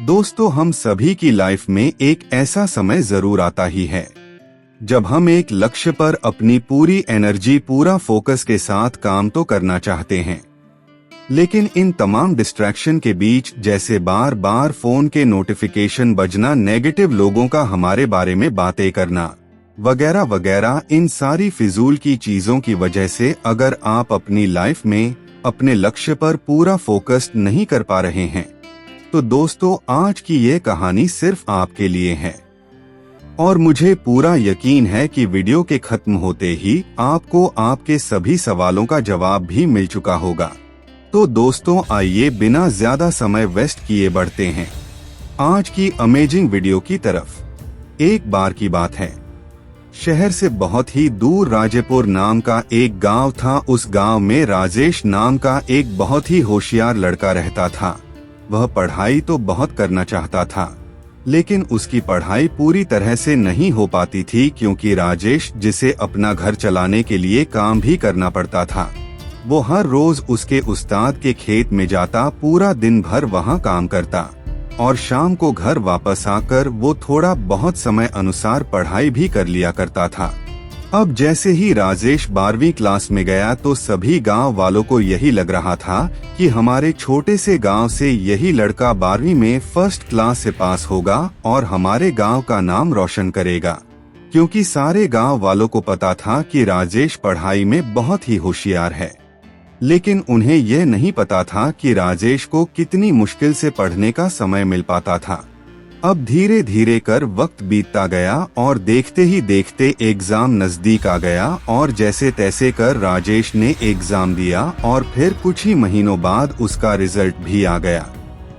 दोस्तों, हम सभी की लाइफ में एक ऐसा समय जरूर आता ही है जब हम एक लक्ष्य पर अपनी पूरी एनर्जी, पूरा फोकस के साथ काम तो करना चाहते हैं, लेकिन इन तमाम डिस्ट्रैक्शन के बीच, जैसे बार बार फोन के नोटिफिकेशन बजना, नेगेटिव लोगों का हमारे बारे में बातें करना वगैरह वगैरह, इन सारी फिजूल की चीजों की वजह से अगर आप अपनी लाइफ में अपने लक्ष्य पर पूरा फोकस्ड नहीं कर पा रहे हैं, तो दोस्तों आज की ये कहानी सिर्फ आपके लिए है। और मुझे पूरा यकीन है कि वीडियो के खत्म होते ही आपको आपके सभी सवालों का जवाब भी मिल चुका होगा। तो दोस्तों आइए बिना ज्यादा समय वेस्ट किए बढ़ते हैं आज की अमेजिंग वीडियो की तरफ। एक बार की बात है, शहर से बहुत ही दूर राजेपुर नाम का एक गांव था। उस गांव में राजेश नाम का एक बहुत ही होशियार लड़का रहता था। वह पढ़ाई तो बहुत करना चाहता था, लेकिन उसकी पढ़ाई पूरी तरह से नहीं हो पाती थी, क्योंकि राजेश, जिसे अपना घर चलाने के लिए काम भी करना पड़ता था, वो हर रोज उसके उस्ताद के खेत में जाता, पूरा दिन भर वहाँ काम करता और शाम को घर वापस आकर वो थोड़ा बहुत समय अनुसार पढ़ाई भी कर लिया करता था। अब जैसे ही राजेश 12वीं क्लास में गया तो सभी गांव वालों को यही लग रहा था कि हमारे छोटे से गांव से यही लड़का 12वीं में फर्स्ट क्लास से पास होगा और हमारे गांव का नाम रोशन करेगा, क्योंकि सारे गांव वालों को पता था कि राजेश पढ़ाई में बहुत ही होशियार है। लेकिन उन्हें यह नहीं पता था कि राजेश को कितनी मुश्किल से पढ़ने का समय मिल पाता था। अब धीरे धीरे कर वक्त बीतता गया और देखते ही देखते एग्जाम नजदीक आ गया और जैसे तैसे कर राजेश ने एग्जाम दिया और फिर कुछ ही महीनों बाद उसका रिजल्ट भी आ गया।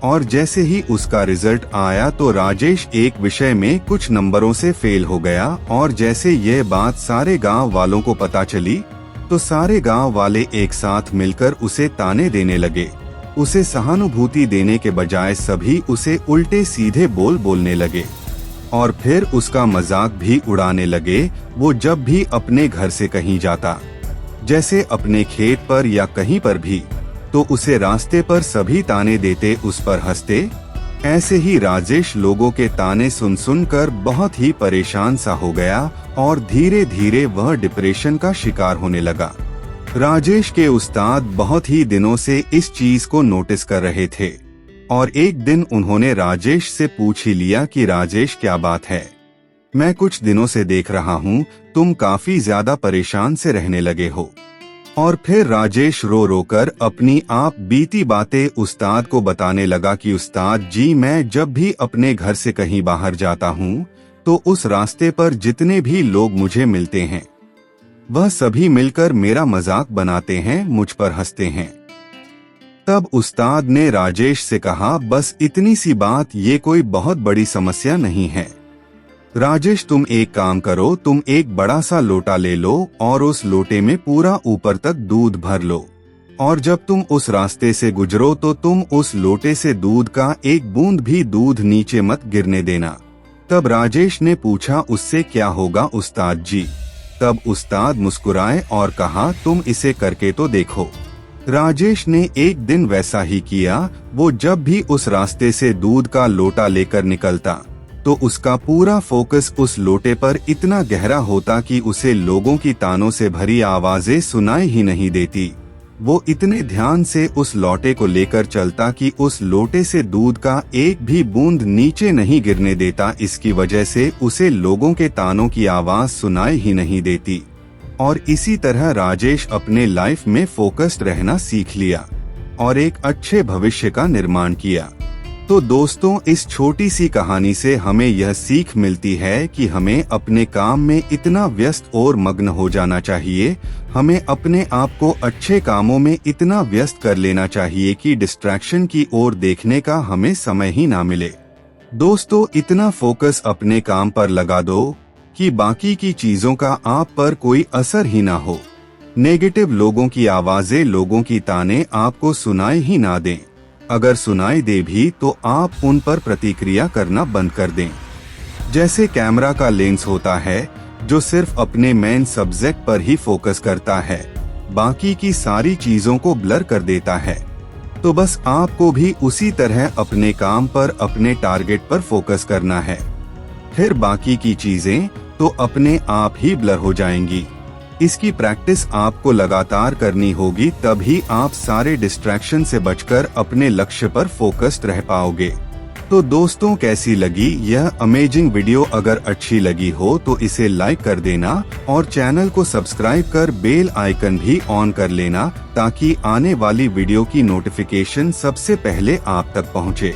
और जैसे ही उसका रिजल्ट आया तो राजेश एक विषय में कुछ नंबरों से फेल हो गया। और जैसे यह बात सारे गांव वालों को पता चली तो सारे गांव वाले एक साथ मिलकर उसे ताने देने लगे। उसे सहानुभूति देने के बजाय सभी उसे उल्टे सीधे बोलने लगे और फिर उसका मजाक भी उड़ाने लगे। वो जब भी अपने घर से कहीं जाता, जैसे अपने खेत पर या कहीं पर भी, तो उसे रास्ते पर सभी ताने देते, उस पर हंसते। ऐसे ही राजेश लोगों के ताने सुन सुनकर बहुत ही परेशान सा हो गया और धीरे धीरे वह डिप्रेशन का शिकार होने लगा। राजेश के उस्ताद बहुत ही दिनों से इस चीज को नोटिस कर रहे थे और एक दिन उन्होंने राजेश से पूछ ही लिया कि राजेश, क्या बात है? मैं कुछ दिनों से देख रहा हूँ तुम काफी ज्यादा परेशान से रहने लगे हो। और फिर राजेश रो रो कर अपनी आप बीती बातें उस्ताद को बताने लगा कि उस्ताद जी, मैं जब भी अपने घर से कहीं बाहर जाता हूँ तो उस रास्ते पर जितने भी लोग मुझे मिलते हैं वह सभी मिलकर मेरा मजाक बनाते हैं, मुझ पर हंसते हैं। तब उस्ताद ने राजेश से कहा, बस इतनी सी बात, ये कोई बहुत बड़ी समस्या नहीं है। राजेश, तुम एक काम करो, तुम एक बड़ा सा लोटा ले लो और उस लोटे में पूरा ऊपर तक दूध भर लो और जब तुम उस रास्ते से गुजरो तो तुम उस लोटे से दूध का एक बूंद भी दूध नीचे मत गिरने देना। तब राजेश ने पूछा, उससे क्या होगा उस्ताद जी? तब उस्ताद मुस्कुराए और कहा, तुम इसे करके तो देखो। राजेश ने एक दिन वैसा ही किया। वो जब भी उस रास्ते से दूध का लोटा लेकर निकलता तो उसका पूरा फोकस उस लोटे पर इतना गहरा होता कि उसे लोगों की तानों से भरी आवाजें सुनाई ही नहीं देती। वो इतने ध्यान से उस लोटे को लेकर चलता कि उस लोटे से दूध का एक भी बूंद नीचे नहीं गिरने देता। इसकी वजह से उसे लोगों के तानों की आवाज सुनाई ही नहीं देती। और इसी तरह राजेश अपने लाइफ में फोकस्ड रहना सीख लिया और एक अच्छे भविष्य का निर्माण किया। तो दोस्तों, इस छोटी सी कहानी से हमें यह सीख मिलती है कि हमें अपने काम में इतना व्यस्त और मग्न हो जाना चाहिए, हमें अपने आप को अच्छे कामों में इतना व्यस्त कर लेना चाहिए कि डिस्ट्रैक्शन की ओर देखने का हमें समय ही ना मिले। दोस्तों, इतना फोकस अपने काम पर लगा दो कि बाकी की चीजों का आप पर कोई असर ही ना हो। नेगेटिव लोगों की आवाजें, लोगों की ताने आपको सुनाई ही ना दें। अगर सुनाई दे भी तो आप उन पर प्रतिक्रिया करना बंद कर दें। जैसे कैमरा का लेंस होता है जो सिर्फ अपने मेन सब्जेक्ट पर ही फोकस करता है, बाकी की सारी चीजों को ब्लर कर देता है। तो बस आपको भी उसी तरह अपने काम पर, अपने टारगेट पर फोकस करना है। फिर बाकी की चीजें तो अपने आप ही ब्लर हो जाएंगी। इसकी प्रैक्टिस आपको लगातार करनी होगी, तभी आप सारे डिस्ट्रैक्शन से बचकर अपने लक्ष्य पर फोकस्ड रह पाओगे। तो दोस्तों, कैसी लगी यह अमेजिंग वीडियो? अगर अच्छी लगी हो तो इसे लाइक कर देना और चैनल को सब्सक्राइब कर बेल आइकन भी ऑन कर लेना, ताकि आने वाली वीडियो की नोटिफिकेशन सबसे पहले आप तक पहुंचे।